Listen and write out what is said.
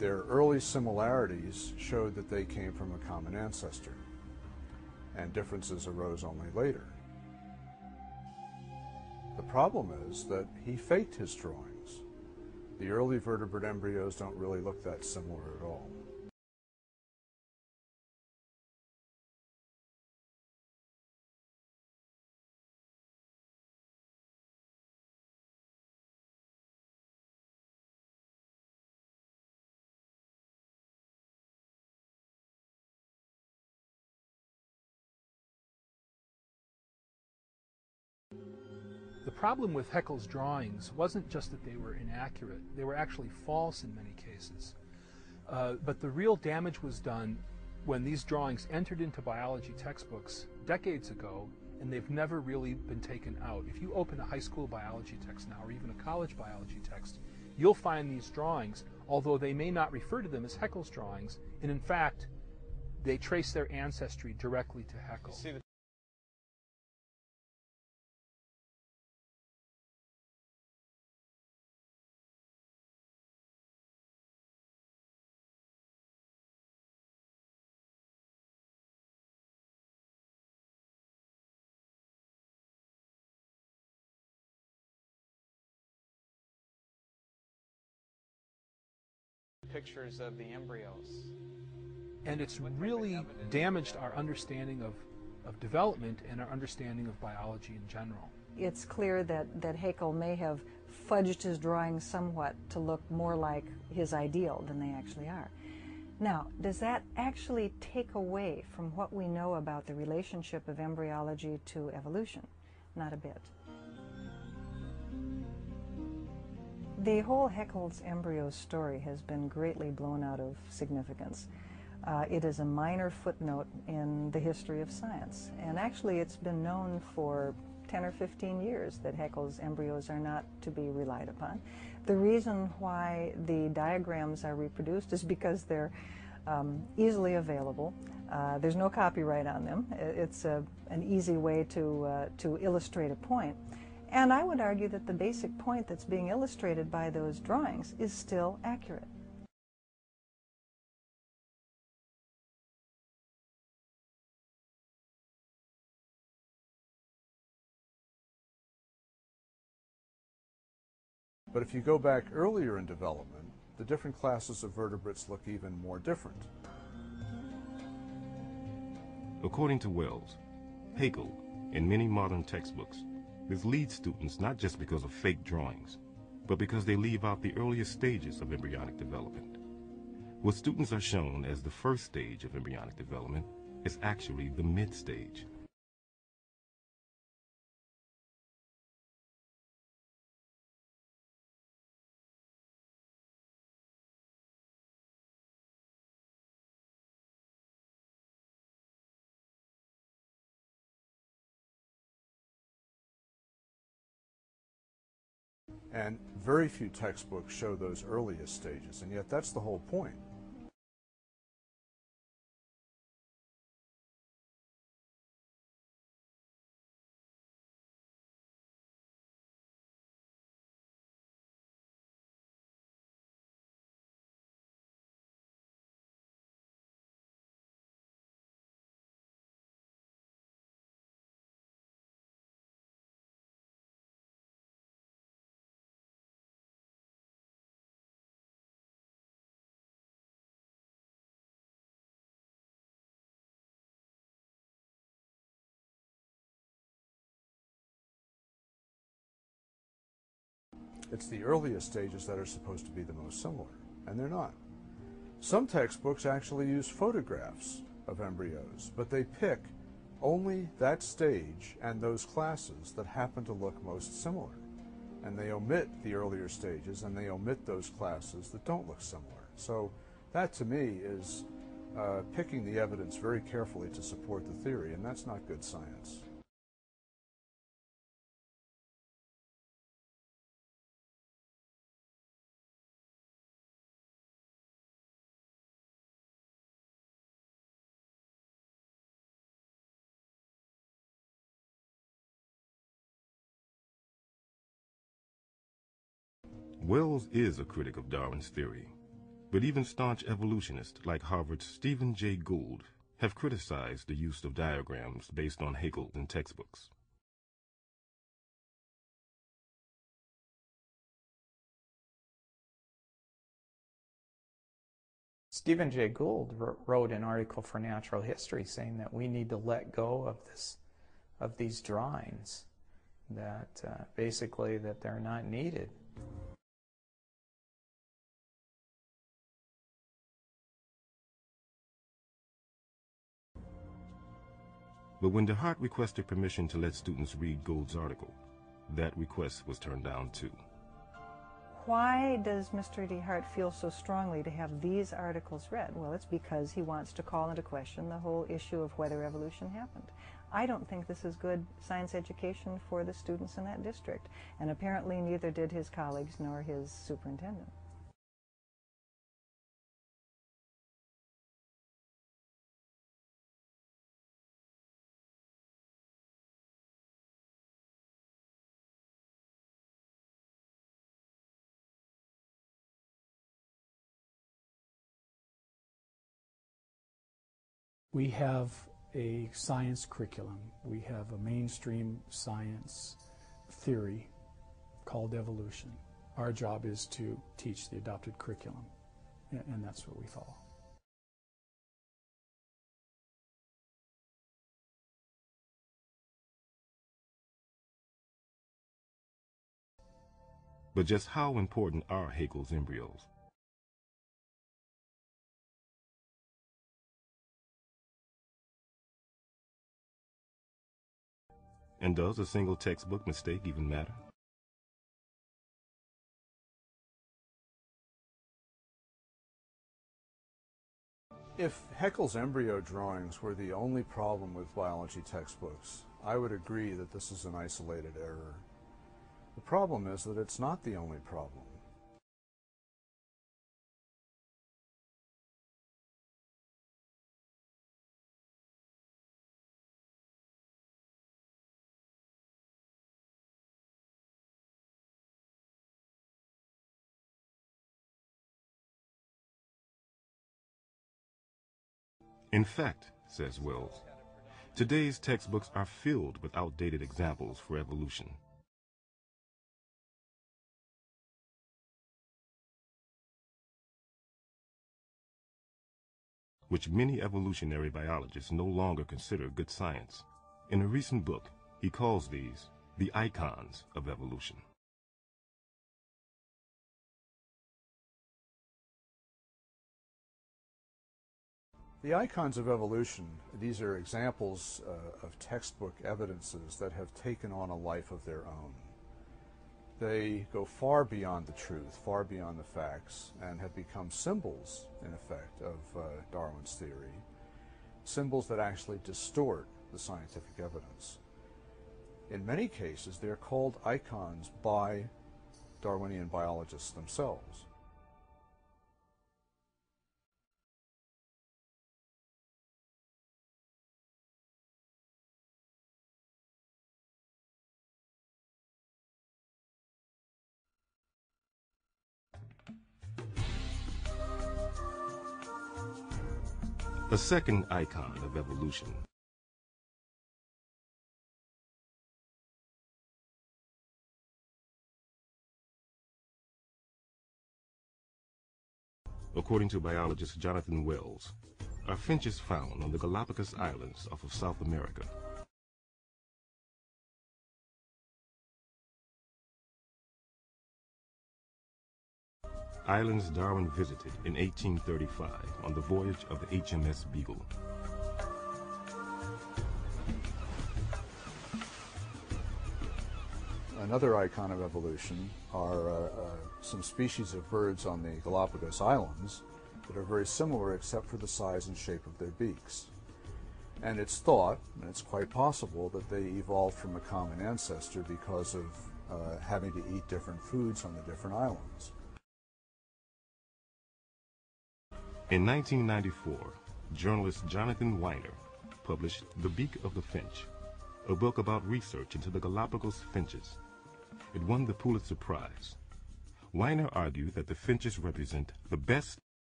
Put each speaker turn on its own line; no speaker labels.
their early similarities showed that they came from a common ancestor, and differences arose only later. The problem is that he faked his drawings. The early vertebrate embryos don't really look that similar at all.
The problem with Haeckel's drawings wasn't just that they were inaccurate, they were actually false in many cases. But the real damage was done when these drawings entered into biology textbooks decades ago, and they've never really been taken out. If you open a high school biology text now, or even a college biology text, you'll find these drawings, although they may not refer to them as Haeckel's drawings, and in fact, they trace their ancestry directly to Haeckel.
Pictures of the embryos.
And it's really damaged our understanding of development and our understanding of biology in general.
It's clear that Haeckel may have fudged his drawings somewhat to look more like his ideal than they actually are. Now, does that actually take away from what we know about the relationship of embryology to evolution? Not a bit. The whole Haeckel's embryo story has been greatly blown out of significance. It is a minor footnote in the history of science, and actually it's been known for 10 or 15 years that Haeckel's embryos are not to be relied upon. The reason why the diagrams are reproduced is because they're easily available. There's no copyright on them. It's an easy way to illustrate a point. And I would argue that the basic point that's being illustrated by those drawings is still accurate.
But if you go back earlier in development, the different classes of vertebrates look even more different.
According to Wells, Haeckel, in many modern textbooks, misleads students not just because of fake drawings, but because they leave out the earliest stages of embryonic development. What students are shown as the first stage of embryonic development is actually the mid-stage.
And very few textbooks show those earliest stages, and yet that's the whole point. It's the earliest stages that are supposed to be the most similar, and they're not. Some textbooks actually use photographs of embryos, but they pick only that stage and those classes that happen to look most similar. And they omit the earlier stages, and they omit those classes that don't look similar. So that, to me, is picking the evidence very carefully to support the theory, and that's not good science.
Wells is a critic of Darwin's theory, But even staunch evolutionists like Harvard's Stephen Jay Gould have criticized the use of diagrams based on Haeckel in textbooks.
Stephen Jay Gould wrote an article for Natural History saying that we need to let go of these drawings, that basically that they're not needed.
But when DeHart requested permission to let students read Gould's article, that request was turned down too.
Why does Mr. DeHart feel so strongly to have these articles read? Well, it's because he wants to call into question the whole issue of whether evolution happened. I don't think this is good science education for the students in that district, and apparently neither did his colleagues nor his superintendent.
We have a science curriculum. We have a mainstream science theory called evolution. Our job is to teach the adopted curriculum, and that's what we follow.
But just how important are Haeckel's embryos? And does a single textbook mistake even matter?
If Haeckel's embryo drawings were the only problem with biology textbooks, I would agree that this is an isolated error. The problem is that it's not the only problem.
In fact, says Wells, today's textbooks are filled with outdated examples for evolution. Which many evolutionary biologists no longer consider good science. In a recent book, he calls these the icons of evolution.
The icons of evolution, these are examples of textbook evidences that have taken on a life of their own. They go far beyond the truth, far beyond the facts, and have become symbols, in effect, of Darwin's theory, symbols that actually distort the scientific evidence. In many cases, they're called icons by Darwinian biologists themselves.
A second icon of evolution. According to biologist Jonathan Wells, are finches found on the Galapagos Islands off of South America. Islands Darwin visited in 1835 on the voyage of the HMS Beagle.
Another icon of evolution are some species of birds on the Galapagos Islands that are very similar except for the size and shape of their beaks. And it's thought, and it's quite possible, that they evolved from a common ancestor because of having to eat different foods on the different islands.
In 1994, journalist Jonathan Weiner published The Beak of the Finch, a book about research into the Galapagos finches. It won the Pulitzer Prize. Weiner argued that the finches represent the best